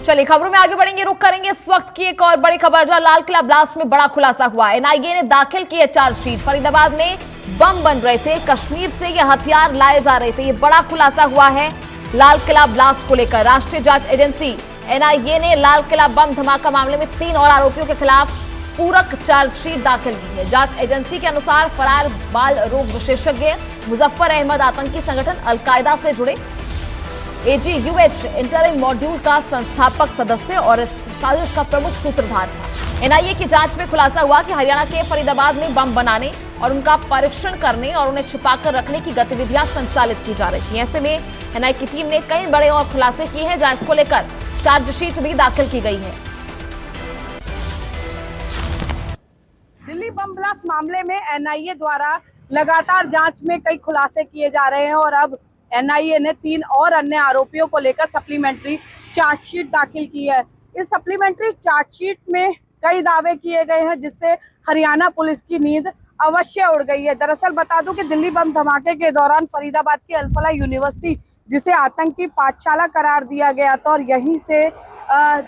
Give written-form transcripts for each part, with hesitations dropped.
चलिए खबरों में आगे बढ़ेंगे, रुक करेंगे इस वक्त की एक और बड़ी खबर। जहां लाल किला ब्लास्ट में बड़ा खुलासा हुआ। एनआईए ने दाखिल की है चार्जशीट। फरीदाबाद में बम बन रहे थे, कश्मीर से ये हथियार लाए जा रहे थे। ये बड़ा खुलासा हुआ है लाल किला ब्लास्ट को लेकर। राष्ट्रीय जांच एजेंसी एनआईए ने लाल किला बम धमाका मामले में 3 और आरोपियों के खिलाफ पूरक चार्जशीट दाखिल की है। जांच एजेंसी के अनुसार फरार बाल रोग विशेषज्ञ मुजफ्फर अहमद आतंकी संगठन अलकायदा से जुड़े AGUH इंटरिम मॉड्यूल का संस्थापक सदस्य और इस साजिश का प्रमुख सूत्रधार था। एनआईए की जांच में खुलासा हुआ कि हरियाणा के फरीदाबाद में बम बनाने और उनका परीक्षण करने और उन्हें छिपाकर रखने की गतिविधियां संचालित की जा रही थी। ऐसे में एनआईए की टीम ने कई बड़े और खुलासे किए हैं, जहां इसको लेकर चार्जशीट भी दाखिल की गई है। दिल्ली बम ब्लास्ट मामले में एनआईए द्वारा लगातार जांच में कई खुलासे किए जा रहे हैं और अब एनआईए ने 3 और अन्य आरोपियों को लेकर सप्लीमेंट्री चार्जशीट दाखिल की है। इस सप्लीमेंट्री चार्जशीट में कई दावे किए गए हैं, जिससे हरियाणा पुलिस की नींद अवश्य उड़ गई है। दरअसल बता दूं कि दिल्ली बम धमाके के दौरान फरीदाबाद की अल-फलाह यूनिवर्सिटी, जिसे आतंकी पाठशाला करार दिया गया था, और यहीं से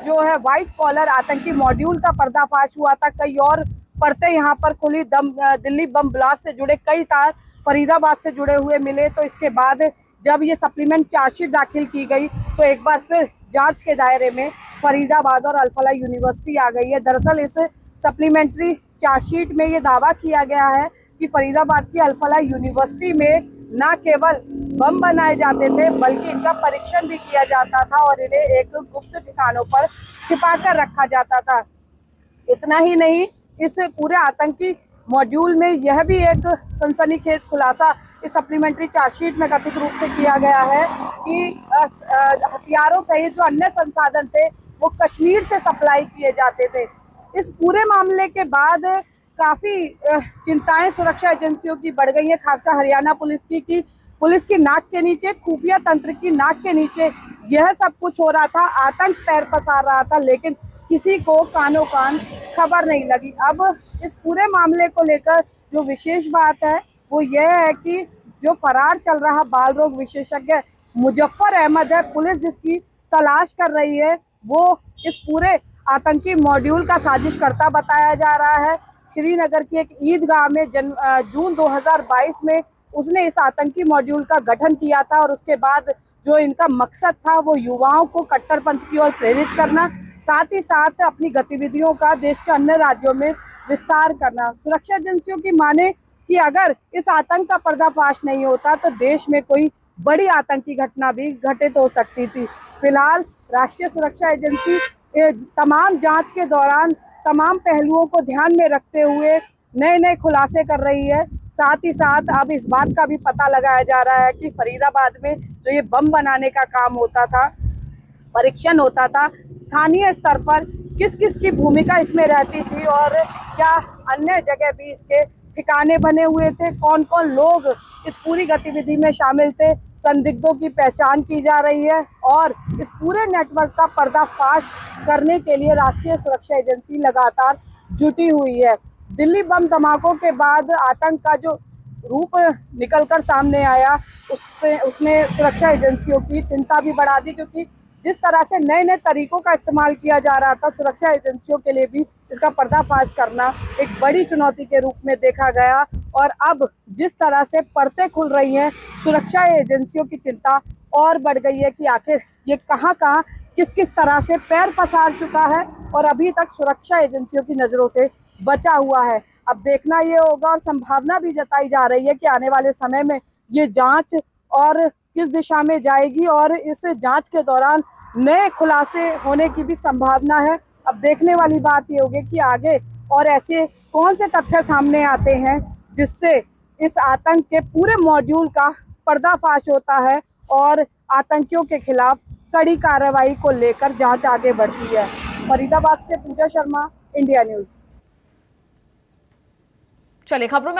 जो है व्हाइट कॉलर आतंकी मॉड्यूल का पर्दाफाश हुआ था। कई और परतें यहाँ पर खुली। दिल्ली बम ब्लास्ट से जुड़े कई तार फरीदाबाद से जुड़े हुए मिले। तो इसके बाद जब ये सप्लीमेंट चार्जशीट दाखिल की गई तो एक बार फिर जांच के दायरे में फरीदाबाद और अल-फलाह यूनिवर्सिटी आ गई है। दरअसल इस सप्लीमेंट्री चार्जशीट में ये दावा किया गया है कि फरीदाबाद की अल-फलाह यूनिवर्सिटी में न केवल बम बनाए जाते थे, बल्कि इनका परीक्षण भी किया जाता था और इन्हें एक गुप्त ठिकानों पर छिपा कर रखा जाता था। इतना ही नहीं, इस पूरे आतंकी मॉड्यूल में यह भी एक सनसनीखेज खुलासा इस सप्लीमेंट्री चार्जशीट में कथित रूप से किया गया है कि हथियारों सहित जो अन्य संसाधन थे वो कश्मीर से सप्लाई किए जाते थे। इस पूरे मामले के बाद काफ़ी चिंताएं सुरक्षा एजेंसियों की बढ़ गई हैं, खासकर हरियाणा पुलिस की, कि पुलिस की नाक के नीचे, खुफिया तंत्र की नाक के नीचे यह सब कुछ हो रहा था, आतंक पैर पसार रहा था, लेकिन किसी को कानों कान खबर नहीं लगी। अब इस पूरे मामले को लेकर जो विशेष बात है वो यह है कि जो फरार चल रहा बाल रोग विशेषज्ञ मुजफ्फर अहमद है, पुलिस जिसकी तलाश कर रही है, वो इस पूरे आतंकी मॉड्यूल का साजिशकर्ता बताया जा रहा है। श्रीनगर की एक ईदगाह में जून 2022 में उसने इस आतंकी मॉड्यूल का गठन किया था और उसके बाद जो इनका मकसद था वो युवाओं को कट्टरपंथ की ओर प्रेरित करना, साथ ही साथ अपनी गतिविधियों का देश के अन्य राज्यों में विस्तार करना। सुरक्षा एजेंसियों की माने कि अगर इस आतंक का पर्दाफाश नहीं होता तो देश में कोई बड़ी आतंकी घटना भी घटित हो सकती थी। फिलहाल राष्ट्रीय सुरक्षा एजेंसी तमाम जांच के दौरान तमाम पहलुओं को ध्यान में रखते हुए नए नए खुलासे कर रही है। साथ ही साथ अब इस बात का भी पता लगाया जा रहा है कि फरीदाबाद में जो ये बम बनाने का काम होता था, परीक्षण होता था, स्थानीय स्तर पर किस किस की भूमिका इसमें रहती थी और क्या अन्य जगह भी इसके ठिकाने बने हुए थे, कौन कौन लोग इस पूरी गतिविधि में शामिल थे, संदिग्धों की पहचान की जा रही है और इस पूरे नेटवर्क का पर्दाफाश करने के लिए राष्ट्रीय सुरक्षा एजेंसी लगातार जुटी हुई है। दिल्ली बम धमाकों के बाद आतंक का जो रूप निकलकर सामने आया उसने सुरक्षा एजेंसियों की चिंता भी बढ़ा दी, क्योंकि जिस तरह से नए नए तरीकों का इस्तेमाल किया जा रहा था, सुरक्षा एजेंसियों के लिए भी इसका पर्दाफाश करना एक बड़ी चुनौती के रूप में देखा गया। और अब जिस तरह से परतें खुल रही हैं, सुरक्षा एजेंसियों की चिंता और बढ़ गई है कि आखिर ये कहां कहां किस किस तरह से पैर पसार चुका है और अभी तक सुरक्षा एजेंसियों की नज़रों से बचा हुआ है। अब देखना ये होगा और संभावना भी जताई जा रही है कि आने वाले समय में ये जांच और किस दिशा में जाएगी और इस जांच के दौरान नए खुलासे होने की भी संभावना है। अब देखने वाली बात ये होगी कि आगे और ऐसे कौन से तथ्य सामने आते हैं जिससे इस आतंक के पूरे मॉड्यूल का पर्दाफाश होता है और आतंकियों के खिलाफ कड़ी कार्रवाई को लेकर जांच आगे बढ़ती है। फरीदाबाद से पूजा शर्मा, इंडिया न्यूज़। चलिए खबरों में